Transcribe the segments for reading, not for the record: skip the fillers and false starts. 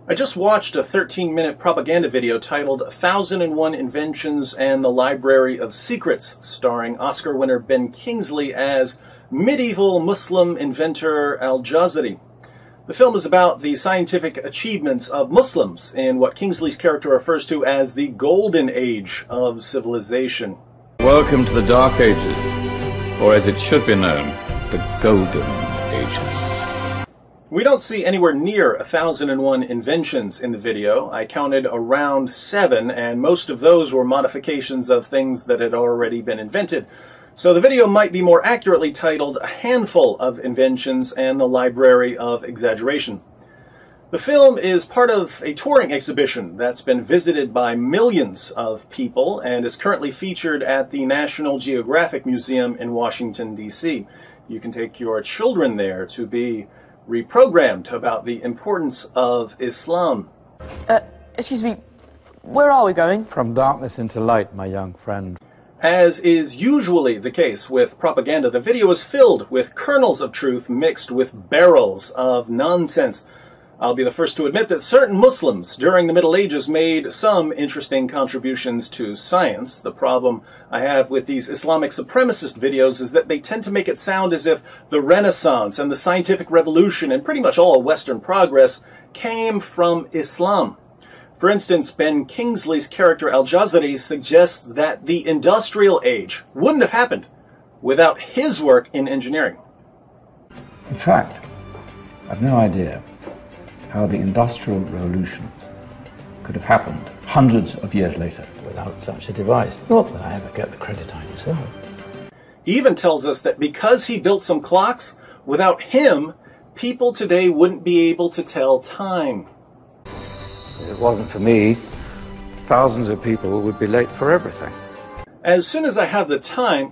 I just watched a 13-minute propaganda video titled 1001 Inventions and the Library of Secrets, starring Oscar winner Ben Kingsley as medieval Muslim inventor Al-Jazari. The film is about the scientific achievements of Muslims in what Kingsley's character refers to as the golden age of civilization. Welcome to the Dark Ages, or as it should be known, the Golden Ages. We don't see anywhere near 1001 inventions in the video. I counted around 7, and most of those were modifications of things that had already been invented. So the video might be more accurately titled A Handful of Inventions and the Library of Exaggeration. The film is part of a touring exhibition that's been visited by millions of people and is currently featured at the National Geographic Museum in Washington, D.C. You can take your children there to be reprogrammed about the importance of Islam. Excuse me, where are we going? From darkness into light, my young friend. As is usually the case with propaganda, the video is filled with kernels of truth mixed with barrels of nonsense. I'll be the first to admit that certain Muslims during the Middle Ages made some interesting contributions to science. The problem I have with these Islamic supremacist videos is that they tend to make it sound as if the Renaissance and the scientific revolution and pretty much all Western progress came from Islam. For instance, Ben Kingsley's character Al-Jazari suggests that the Industrial Age wouldn't have happened without his work in engineering. In fact, I've no idea how the Industrial Revolution could have happened hundreds of years later without such a device. Not that I ever get the credit I deserve. He even tells us that because he built some clocks, without him, people today wouldn't be able to tell time. If it wasn't for me, thousands of people would be late for everything. As soon as I have the time,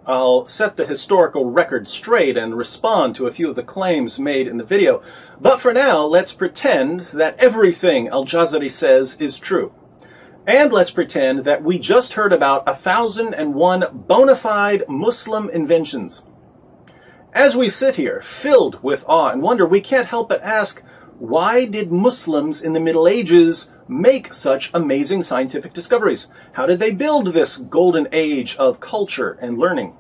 I'll set the historical record straight and respond to a few of the claims made in the video. But for now, let's pretend that everything Al-Jazari says is true. And let's pretend that we just heard about 1001 bona fide Muslim inventions. As we sit here, filled with awe and wonder, we can't help but ask, why did Muslims in the Middle Ages make such amazing scientific discoveries? How did they build this golden age of culture and learning?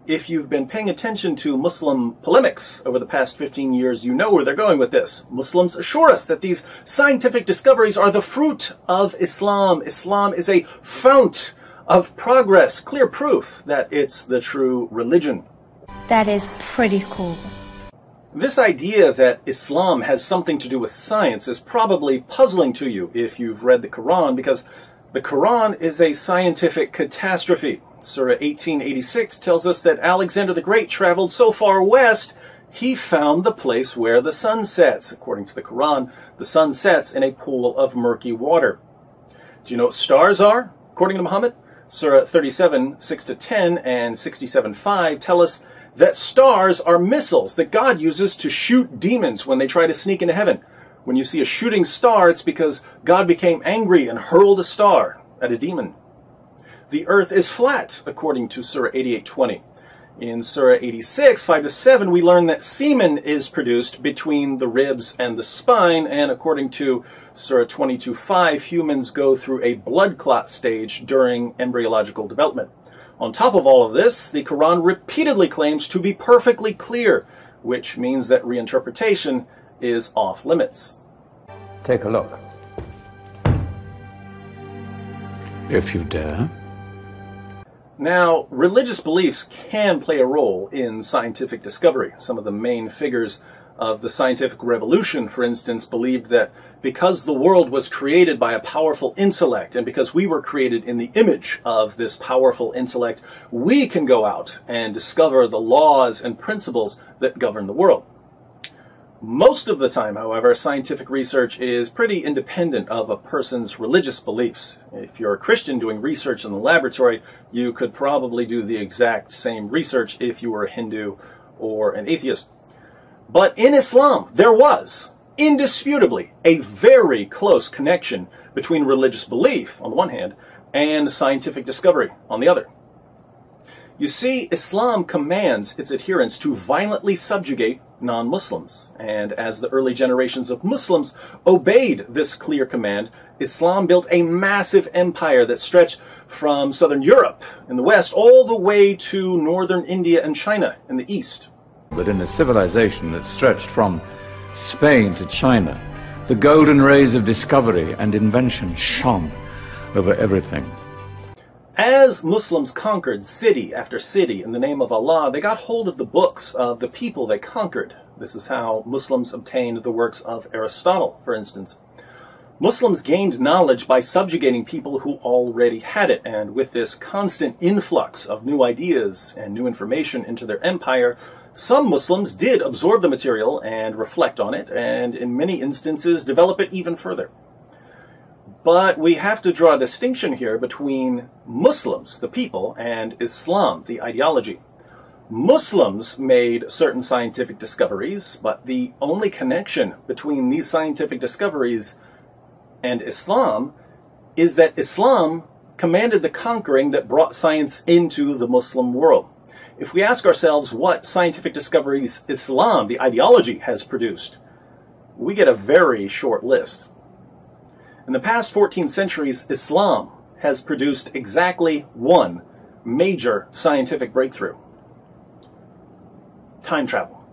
If you've been paying attention to Muslim polemics over the past 15 years, you know where they're going with this. Muslims assure us that these scientific discoveries are the fruit of Islam. Islam is a fount of progress, clear proof that it's the true religion. That is pretty cool. This idea that Islam has something to do with science is probably puzzling to you if you've read the Quran, because the Quran is a scientific catastrophe. Surah 1886 tells us that Alexander the Great traveled so far west, he found the place where the sun sets. According to the Quran, the sun sets in a pool of murky water. Do you know what stars are? According to Muhammad, Surah 37, 6-10 and 67:5 tell us that stars are missiles that God uses to shoot demons when they try to sneak into heaven. When you see a shooting star, it's because God became angry and hurled a star at a demon. The earth is flat, according to Surah 88:20. In Surah 86, 5-7, we learn that semen is produced between the ribs and the spine, and according to Surah 22:5, humans go through a blood clot stage during embryological development. On top of all of this, the Quran repeatedly claims to be perfectly clear, which means that reinterpretation is off limits. Take a look. If you dare. Now, religious beliefs can play a role in scientific discovery. Some of the main figures of the scientific revolution, for instance, believed that because the world was created by a powerful intellect, and because we were created in the image of this powerful intellect, we can go out and discover the laws and principles that govern the world. Most of the time, however, scientific research is pretty independent of a person's religious beliefs. If you're a Christian doing research in the laboratory, you could probably do the exact same research if you were a Hindu or an atheist. But in Islam, there was, indisputably, a very close connection between religious belief, on the one hand, and scientific discovery, on the other. You see, Islam commands its adherents to violently subjugate non-Muslims, and as the early generations of Muslims obeyed this clear command, Islam built a massive empire that stretched from southern Europe in the west all the way to northern India and China in the east. But in a civilization that stretched from Spain to China, the golden rays of discovery and invention shone over everything. As Muslims conquered city after city in the name of Allah, they got hold of the books of the people they conquered. This is how Muslims obtained the works of Aristotle, for instance. Muslims gained knowledge by subjugating people who already had it, and with this constant influx of new ideas and new information into their empire, some Muslims did absorb the material and reflect on it, and in many instances develop it even further. But we have to draw a distinction here between Muslims, the people, and Islam, the ideology. Muslims made certain scientific discoveries, but the only connection between these scientific discoveries and Islam is that Islam commanded the conquering that brought science into the Muslim world. If we ask ourselves what scientific discoveries Islam, the ideology, has produced, we get a very short list. In the past 14 centuries, Islam has produced exactly one major scientific breakthrough: time travel.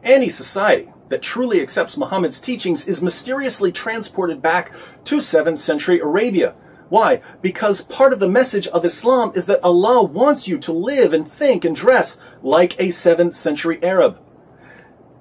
Any society that truly accepts Muhammad's teachings is mysteriously transported back to 7th century Arabia. Why? Because part of the message of Islam is that Allah wants you to live and think and dress like a 7th century Arab.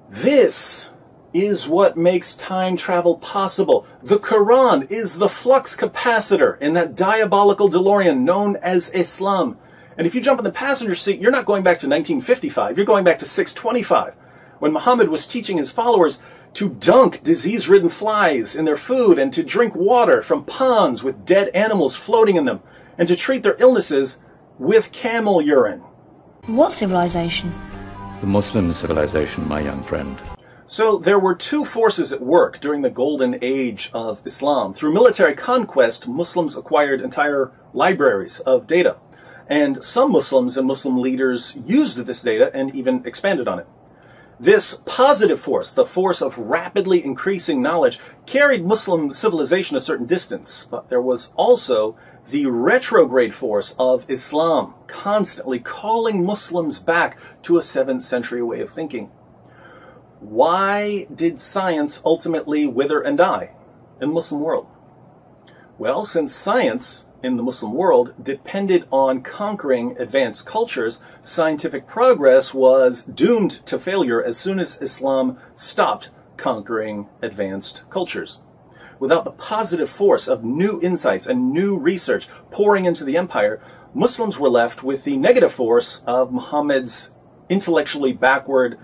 This is what makes time travel possible. The Quran is the flux capacitor in that diabolical DeLorean known as Islam. And if you jump in the passenger seat, you're not going back to 1955, you're going back to 625, when Muhammad was teaching his followers to dunk disease-ridden flies in their food and to drink water from ponds with dead animals floating in them, and to treat their illnesses with camel urine. What civilization? The Muslim civilization, my young friend. So there were two forces at work during the golden age of Islam. Through military conquest, Muslims acquired entire libraries of data. And some Muslims and Muslim leaders used this data and even expanded on it. This positive force, the force of rapidly increasing knowledge, carried Muslim civilization a certain distance. But there was also the retrograde force of Islam, constantly calling Muslims back to a 7th century way of thinking. Why did science ultimately wither and die in the Muslim world? Well, since science in the Muslim world depended on conquering advanced cultures, scientific progress was doomed to failure as soon as Islam stopped conquering advanced cultures. Without the positive force of new insights and new research pouring into the empire, Muslims were left with the negative force of Muhammad's intellectually backward,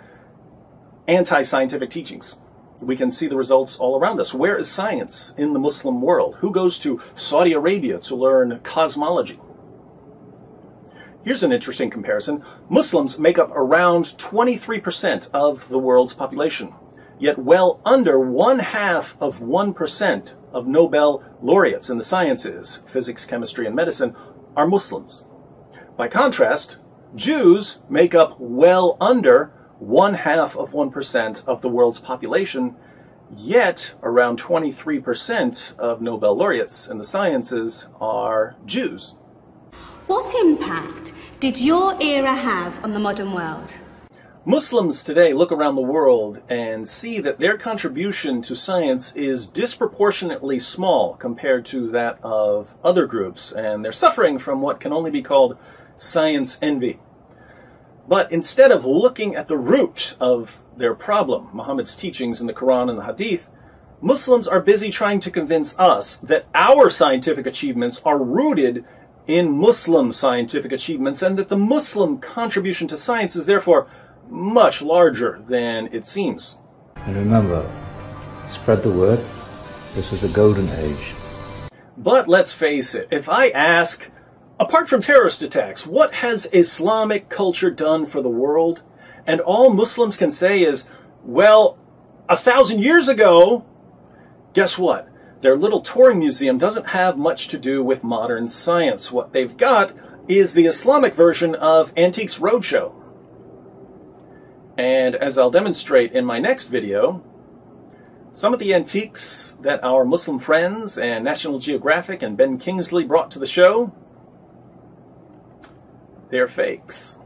anti-scientific teachings. We can see the results all around us. Where is science in the Muslim world? Who goes to Saudi Arabia to learn cosmology? Here's an interesting comparison. Muslims make up around 23% of the world's population, yet well under 0.5% of Nobel laureates in the sciences, physics, chemistry, and medicine, are Muslims. By contrast, Jews make up well under 0.5% of the world's population, yet around 23% of Nobel laureates in the sciences are Jews. What impact did your era have on the modern world? Muslims today look around the world and see that their contribution to science is disproportionately small compared to that of other groups, and they're suffering from what can only be called science envy. But instead of looking at the root of their problem, Muhammad's teachings in the Quran and the Hadith, Muslims are busy trying to convince us that our scientific achievements are rooted in Muslim scientific achievements and that the Muslim contribution to science is therefore much larger than it seems. And remember, spread the word. This is a golden age. But let's face it, if I ask, apart from terrorist attacks, what has Islamic culture done for the world? And all Muslims can say is, well, 1,000 years ago, guess what? Their little touring museum doesn't have much to do with modern science. What they've got is the Islamic version of Antiques Roadshow. And as I'll demonstrate in my next video, some of the antiques that our Muslim friends and National Geographic and Ben Kingsley brought to the show, they're fakes.